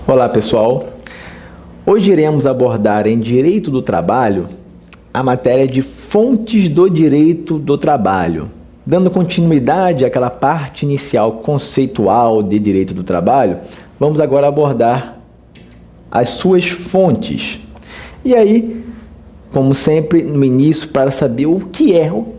Olá pessoal, hoje iremos abordar em Direito do Trabalho a matéria de fontes do direito do trabalho. Dando continuidade àquela parte inicial conceitual de direito do trabalho, vamos agora abordar as suas fontes. E aí, como sempre, no início, para saber o que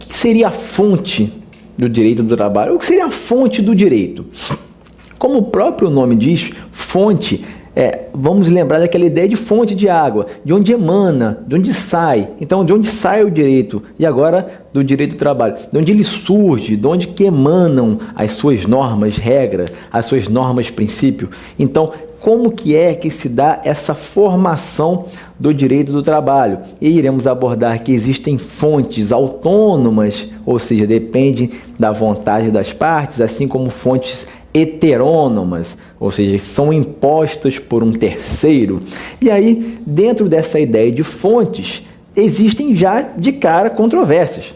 seria a fonte do direito do trabalho, o que seria a fonte do direito. Como o próprio nome diz, fonte, vamos lembrar daquela ideia de fonte de água, de onde emana, de onde sai. Então, de onde sai o direito? E agora, do direito do trabalho. De onde ele surge, de onde que emanam as suas normas, regras, as suas normas, princípios. Então, como que é que se dá essa formação do direito do trabalho? E iremos abordar que existem fontes autônomas, ou seja, dependem da vontade das partes, assim como fontes heterônomas, ou seja, são impostas por um terceiro. E aí, dentro dessa ideia de fontes, existem já de cara controvérsias.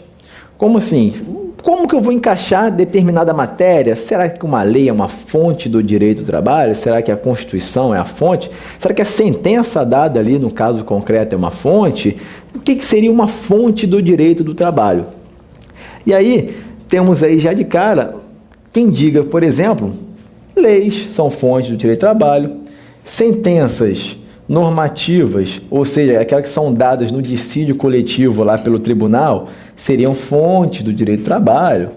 Como assim? Como que eu vou encaixar determinada matéria? Será que uma lei é uma fonte do direito do trabalho? Será que a Constituição é a fonte? Será que a sentença dada ali, no caso concreto, é uma fonte? O que seria uma fonte do direito do trabalho? E aí, temos aí já de cara quem diga, por exemplo, leis são fontes do direito do trabalho, sentenças normativas, ou seja, aquelas que são dadas no dissídio coletivo lá pelo tribunal, seriam fontes do direito do trabalho.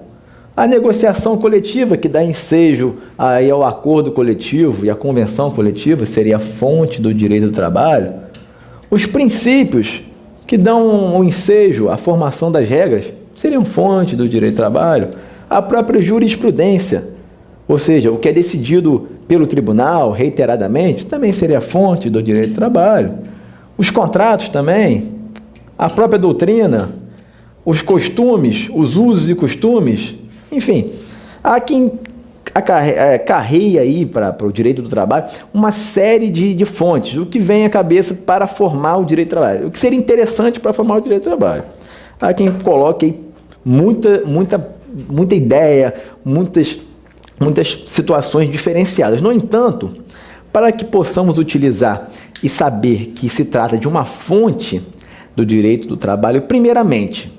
A negociação coletiva, que dá ensejo aí ao acordo coletivo e à convenção coletiva, seria fonte do direito do trabalho. Os princípios que dão o ensejo à formação das regras seriam fonte do direito do trabalho. A própria jurisprudência, ou seja, o que é decidido pelo tribunal reiteradamente, também seria fonte do direito do trabalho. Os contratos também, a própria doutrina, os costumes, os usos e costumes, enfim, há quem carreia aí para o direito do trabalho uma série de fontes, o que vem à cabeça para formar o direito do trabalho, o que seria interessante para formar o direito do trabalho. Há quem coloque aí muita ideia, muitas situações diferenciadas. No entanto, para que possamos utilizar e saber que se trata de uma fonte do direito do trabalho, primeiramente,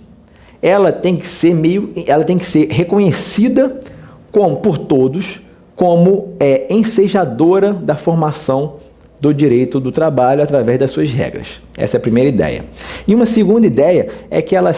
ela tem que ser reconhecida por todos como ensejadora da formação do direito do trabalho através das suas regras. Essa é a primeira ideia. E uma segunda ideia é que ela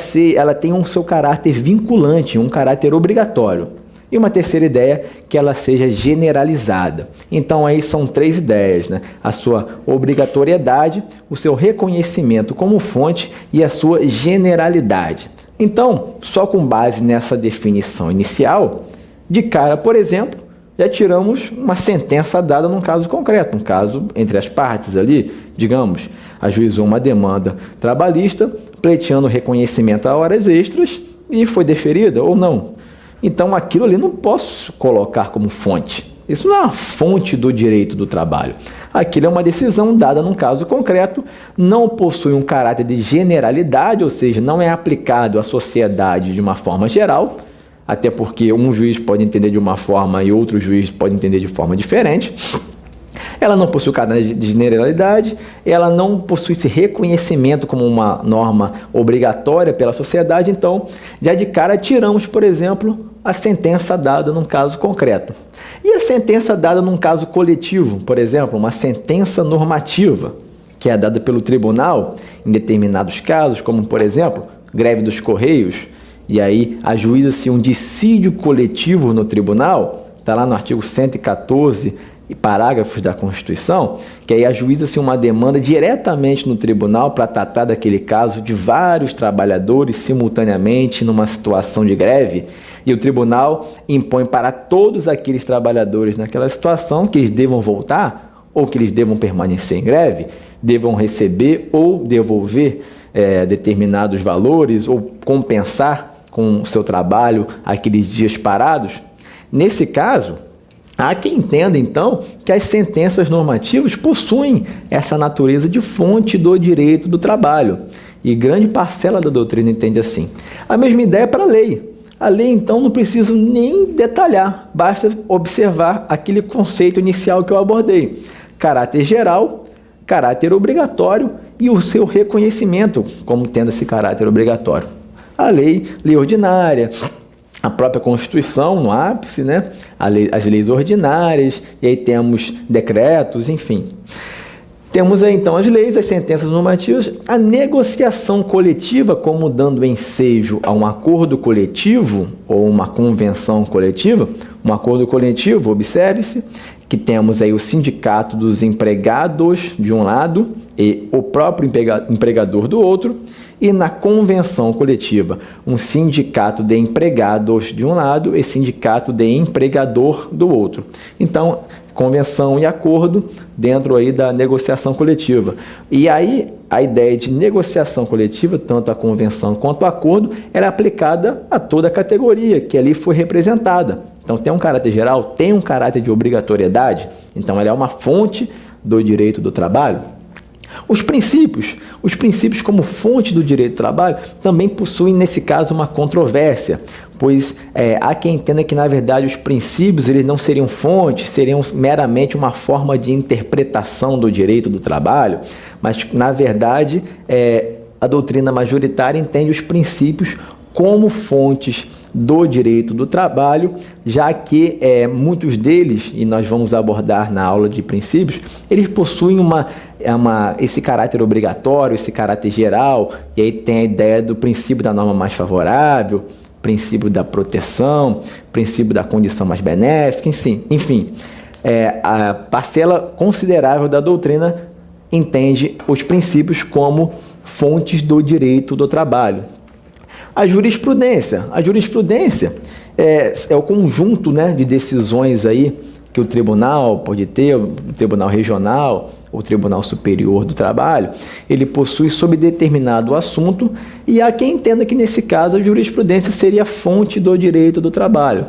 tem um seu caráter vinculante, um caráter obrigatório. E uma terceira ideia, que ela seja generalizada. Então aí são três ideias, né? A sua obrigatoriedade, o seu reconhecimento como fonte e a sua generalidade. Então, só com base nessa definição inicial, de cara, por exemplo, já tiramos uma sentença dada num caso concreto, um caso entre as partes ali, digamos, ajuizou uma demanda trabalhista, pleiteando reconhecimento a horas extras e foi deferida ou não. Então, aquilo ali não posso colocar como fonte. Isso não é uma fonte do direito do trabalho. Aquilo é uma decisão dada num caso concreto, não possui um caráter de generalidade, ou seja, não é aplicado à sociedade de uma forma geral, até porque um juiz pode entender de uma forma e outro juiz pode entender de forma diferente. Ela não possui caráter de generalidade, ela não possui esse reconhecimento como uma norma obrigatória pela sociedade, então, já de cara, tiramos, por exemplo, a sentença dada num caso concreto. E a sentença dada num caso coletivo, por exemplo, uma sentença normativa, que é dada pelo tribunal em determinados casos, como, por exemplo, greve dos Correios, e aí ajuiza-se um dissídio coletivo no tribunal, está lá no artigo 114 e parágrafos da Constituição, que aí ajuiza-se uma demanda diretamente no tribunal para tratar daquele caso de vários trabalhadores simultaneamente numa situação de greve, e o tribunal impõe para todos aqueles trabalhadores naquela situação que eles devam voltar ou que eles devam permanecer em greve, devam receber ou devolver determinados valores ou compensar com o seu trabalho aqueles dias parados. Nesse caso, há quem entenda, então, que as sentenças normativas possuem essa natureza de fonte do direito do trabalho. E grande parcela da doutrina entende assim. A mesma ideia para a lei. A lei, então, não preciso nem detalhar, basta observar aquele conceito inicial que eu abordei. Caráter geral, caráter obrigatório e o seu reconhecimento como tendo esse caráter obrigatório. A lei ordinária, a própria Constituição no ápice, né? As leis ordinárias, e aí temos decretos, enfim. Temos aí então as leis, as sentenças normativas, a negociação coletiva como dando ensejo a um acordo coletivo ou uma convenção coletiva. Um acordo coletivo, observe-se, que temos aí o sindicato dos empregados de um lado e o próprio empregador do outro, e na convenção coletiva, um sindicato de empregados de um lado e sindicato de empregador do outro. Então, convenção e acordo dentro aí da negociação coletiva. E aí, a ideia de negociação coletiva, tanto a convenção quanto o acordo, era aplicada a toda a categoria que ali foi representada. Então, tem um caráter geral, tem um caráter de obrigatoriedade, então ela é uma fonte do direito do trabalho. Os princípios como fonte do direito do trabalho também possuem, nesse caso, uma controvérsia, pois há quem entenda que, na verdade, os princípios eles não seriam fontes, seriam meramente uma forma de interpretação do direito do trabalho, mas, na verdade, a doutrina majoritária entende os princípios como fontes do direito do trabalho, já que muitos deles, e nós vamos abordar na aula de princípios, eles possuem esse caráter obrigatório, esse caráter geral, e aí tem a ideia do princípio da norma mais favorável, princípio da proteção, princípio da condição mais benéfica, enfim, a parcela considerável da doutrina entende os princípios como fontes do direito do trabalho. A jurisprudência é o conjunto, né, de decisões aí que o tribunal pode ter, o tribunal regional, o tribunal superior do trabalho, ele possui sobre determinado assunto, e há quem entenda que nesse caso a jurisprudência seria a fonte do direito do trabalho.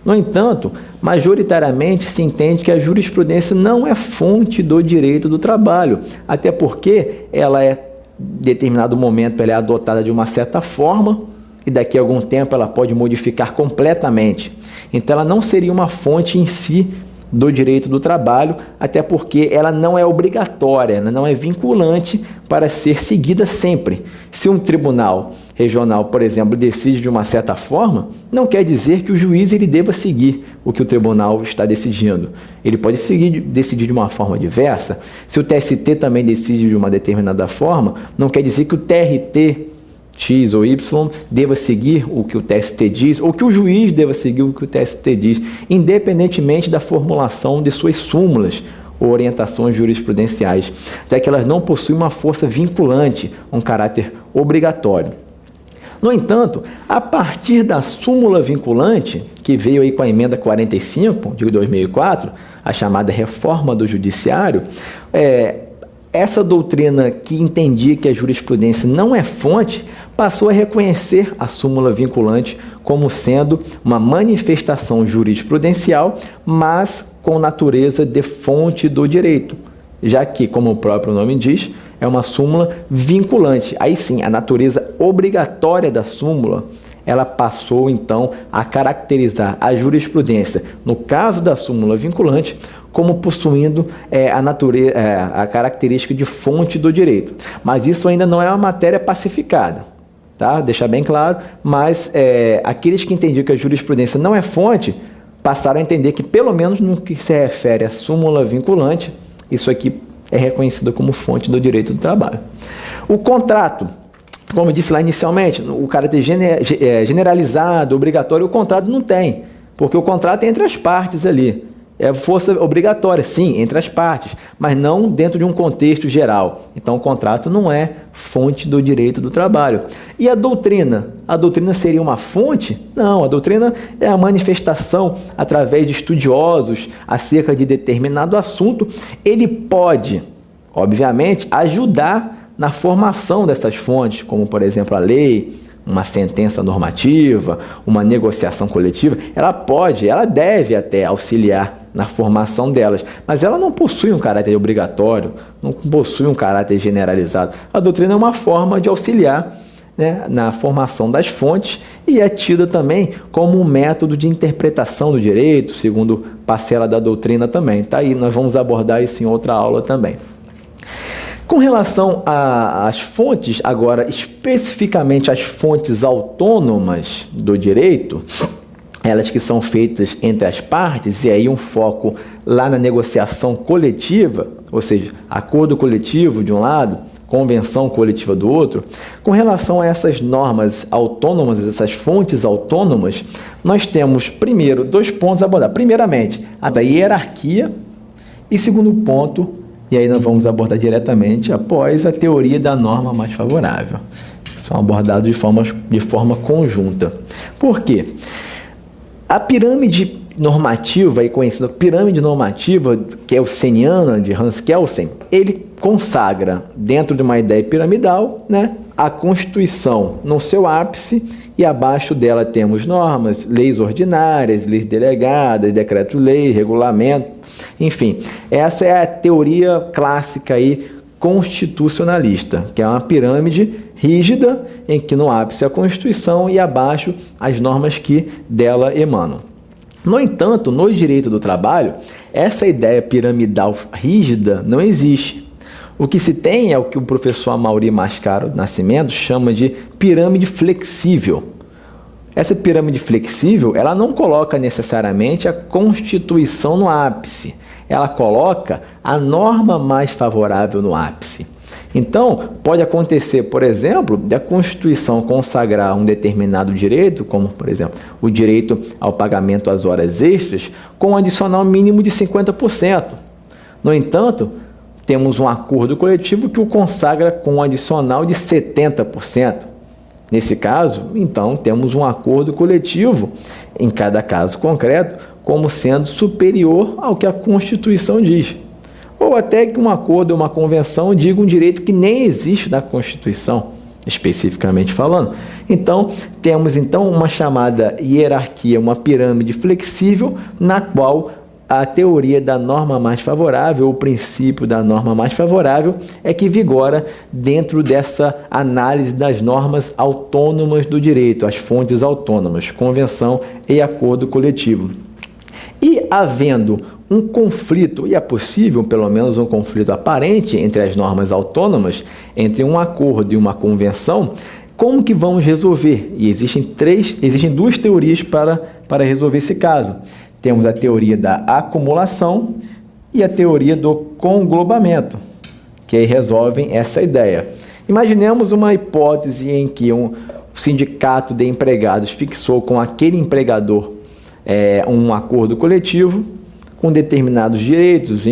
No entanto, majoritariamente se entende que a jurisprudência não é fonte do direito do trabalho, até porque ela em determinado momento ela é adotada de uma certa forma e daqui a algum tempo ela pode modificar completamente. Então ela não seria uma fonte em si do direito do trabalho, até porque ela não é obrigatória, não é vinculante para ser seguida sempre. Se um tribunal regional, por exemplo, decide de uma certa forma, não quer dizer que o juiz ele deva seguir o que o tribunal está decidindo. Ele pode decidir de uma forma diversa. Se o TST também decide de uma determinada forma, não quer dizer que o TRT X ou Y deva seguir o que o TST diz, ou que o juiz deva seguir o que o TST diz, independentemente da formulação de suas súmulas ou orientações jurisprudenciais, já que elas não possuem uma força vinculante, um caráter obrigatório. No entanto, a partir da súmula vinculante, que veio aí com a emenda 45 de 2004, a chamada reforma do judiciário, essa doutrina que entendia que a jurisprudência não é fonte, passou a reconhecer a súmula vinculante como sendo uma manifestação jurisprudencial, mas com natureza de fonte do direito, já que, como o próprio nome diz, é uma súmula vinculante. Aí sim, a natureza obrigatória da súmula, ela passou então a caracterizar a jurisprudência, no caso da súmula vinculante, como possuindo a característica de fonte do direito. Mas isso ainda não é uma matéria pacificada, tá? Deixar bem claro, mas aqueles que entendiam que a jurisprudência não é fonte, passaram a entender que, pelo menos no que se refere à súmula vinculante, isso aqui é reconhecido como fonte do direito do trabalho. O contrato, como eu disse lá inicialmente, o caráter generalizado, obrigatório, o contrato não tem, porque o contrato é entre as partes ali. É força obrigatória, sim, entre as partes, mas não dentro de um contexto geral. Então, o contrato não é fonte do direito do trabalho. E a doutrina? A doutrina seria uma fonte? Não, a doutrina é a manifestação através de estudiosos acerca de determinado assunto. Ele pode, obviamente, ajudar na formação dessas fontes, como, por exemplo, a lei, uma sentença normativa, uma negociação coletiva. Ela deve até auxiliar na formação delas, mas ela não possui um caráter obrigatório, não possui um caráter generalizado. A doutrina é uma forma de auxiliar né, na formação das fontes e é tida também como um método de interpretação do direito, segundo parcela da doutrina também. Tá aí, nós vamos abordar isso em outra aula também. Com relação às fontes, agora especificamente as fontes autônomas do direito, elas que são feitas entre as partes, e aí um foco lá na negociação coletiva, ou seja, acordo coletivo de um lado, convenção coletiva do outro. Com relação a essas normas autônomas, essas fontes autônomas, nós temos, primeiro, 2 pontos a abordar. Primeiramente, a da hierarquia e, segundo ponto, e aí nós vamos abordar diretamente após a teoria da norma mais favorável. São abordados de forma conjunta. Por quê? A pirâmide normativa, aí conhecida pirâmide normativa, que é o Seniana, de Hans Kelsen, ele consagra, dentro de uma ideia piramidal, né, a Constituição no seu ápice, e abaixo dela temos normas, leis ordinárias, leis delegadas, decreto-lei, regulamento, enfim. Essa é a teoria clássica aí, constitucionalista, que é uma pirâmide rígida, em que no ápice é a Constituição e abaixo as normas que dela emanam. No entanto, no direito do trabalho, essa ideia piramidal rígida não existe. O que se tem é o que o professor Amaury Mascaro Nascimento chama de pirâmide flexível. Essa pirâmide flexível, ela não coloca necessariamente a Constituição no ápice, ela coloca a norma mais favorável no ápice. Então, pode acontecer, por exemplo, da Constituição consagrar um determinado direito, como, por exemplo, o direito ao pagamento às horas extras, com um adicional mínimo de 50%. No entanto, temos um acordo coletivo que o consagra com um adicional de 70%. Nesse caso, então, temos um acordo coletivo, em cada caso concreto, como sendo superior ao que a Constituição diz. Ou até que um acordo ou uma convenção diga um direito que nem existe na Constituição, especificamente falando. Então, temos uma chamada hierarquia, uma pirâmide flexível, na qual a teoria da norma mais favorável, o princípio da norma mais favorável, é que vigora dentro dessa análise das normas autônomas do direito, as fontes autônomas, convenção e acordo coletivo. E havendo um conflito, e é possível pelo menos um conflito aparente entre as normas autônomas, entre um acordo e uma convenção, como que vamos resolver? E existem 2 teorias para resolver esse caso. Temos a teoria da acumulação e a teoria do conglobamento, que aí resolvem essa ideia. Imaginemos uma hipótese em que um sindicato de empregados fixou com aquele empregador um acordo coletivo com determinados direitos,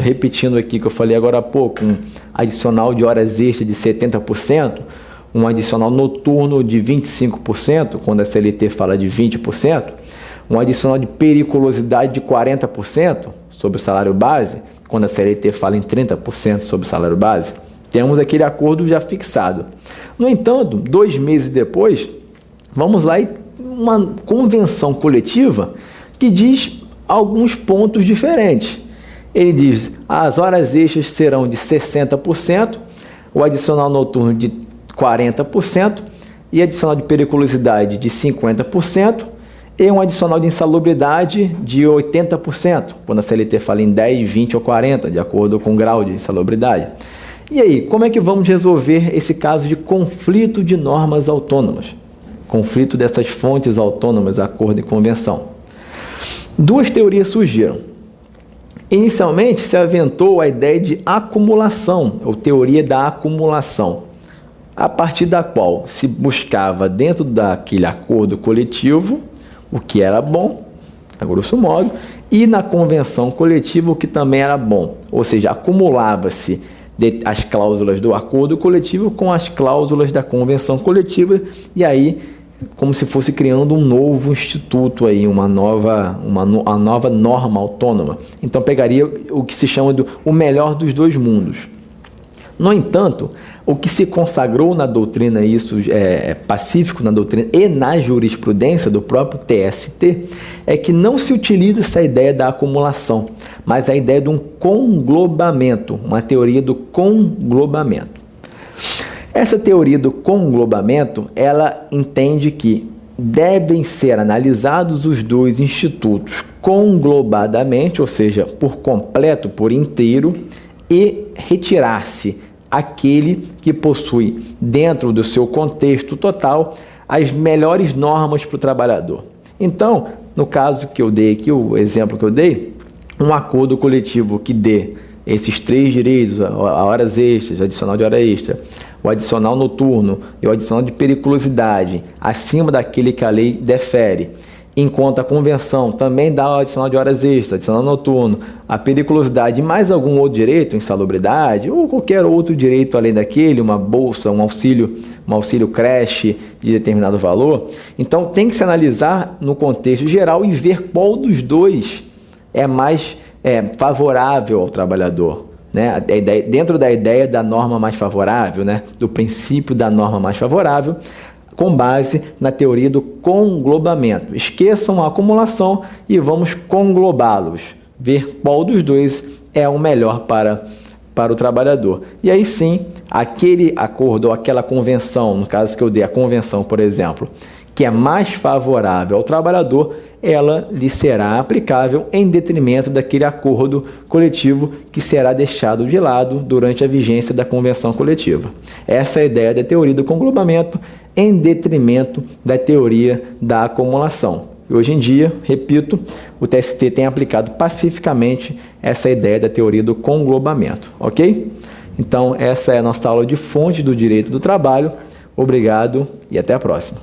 repetindo aqui que eu falei agora há pouco, um adicional de horas extras de 70%, um adicional noturno de 25%, quando a CLT fala de 20%, um adicional de periculosidade de 40% sobre o salário base, quando a CLT fala em 30% sobre o salário base. Temos aquele acordo já fixado. No entanto, 2 meses depois, vamos lá e uma convenção coletiva que diz alguns pontos diferentes. Ele diz: as horas extras serão de 60%, o adicional noturno de 40% e adicional de periculosidade de 50%, e um adicional de insalubridade de 80%, quando a CLT fala em 10, 20 ou 40, de acordo com o grau de insalubridade. E aí, como é que vamos resolver esse caso de conflito de normas autônomas? Conflito dessas fontes autônomas, acordo e convenção. 2 teorias surgiram. Inicialmente, se aventou a ideia de acumulação, ou teoria da acumulação, a partir da qual se buscava, dentro daquele acordo coletivo, o que era bom, a grosso modo, e na convenção coletiva o que também era bom. Ou seja, acumulava-se as cláusulas do acordo coletivo com as cláusulas da convenção coletiva, e aí como se fosse criando um novo instituto, aí, uma nova norma autônoma. Então pegaria o que se chama de o melhor dos 2 mundos. No entanto, o que se consagrou na doutrina, isso é pacífico na doutrina e na jurisprudência do próprio TST, é que não se utiliza essa ideia da acumulação, mas a ideia de um conglobamento, uma teoria do conglobamento. Essa teoria do conglobamento, ela entende que devem ser analisados os dois institutos conglobadamente, ou seja, por completo, por inteiro, e retirar-se aquele que possui, dentro do seu contexto total, as melhores normas para o trabalhador. Então, no caso que eu dei aqui, o exemplo que eu dei, um acordo coletivo que dê esses 3 direitos, a horas extras, adicional de hora extra, o adicional noturno e o adicional de periculosidade, acima daquele que a lei defere, enquanto a convenção também dá o adicional de horas extras, adicional noturno, a periculosidade e mais algum outro direito, insalubridade ou qualquer outro direito além daquele, uma bolsa, um auxílio creche de determinado valor. Então tem que se analisar no contexto geral e ver qual dos dois é mais favorável ao trabalhador, né? Dentro da ideia da norma mais favorável, né? Do princípio da norma mais favorável, com base na teoria do conglobamento. Esqueçam a acumulação e vamos conglobá-los, ver qual dos dois é o melhor para o trabalhador. E aí sim, aquele acordo ou aquela convenção, no caso que eu dei a convenção, por exemplo, que é mais favorável ao trabalhador, ela lhe será aplicável em detrimento daquele acordo coletivo que será deixado de lado durante a vigência da convenção coletiva. Essa é a ideia da teoria do conglobamento em detrimento da teoria da acumulação. E hoje em dia, repito, o TST tem aplicado pacificamente essa ideia da teoria do conglobamento, ok? Então, essa é a nossa aula de fonte do direito do trabalho. Obrigado e até a próxima.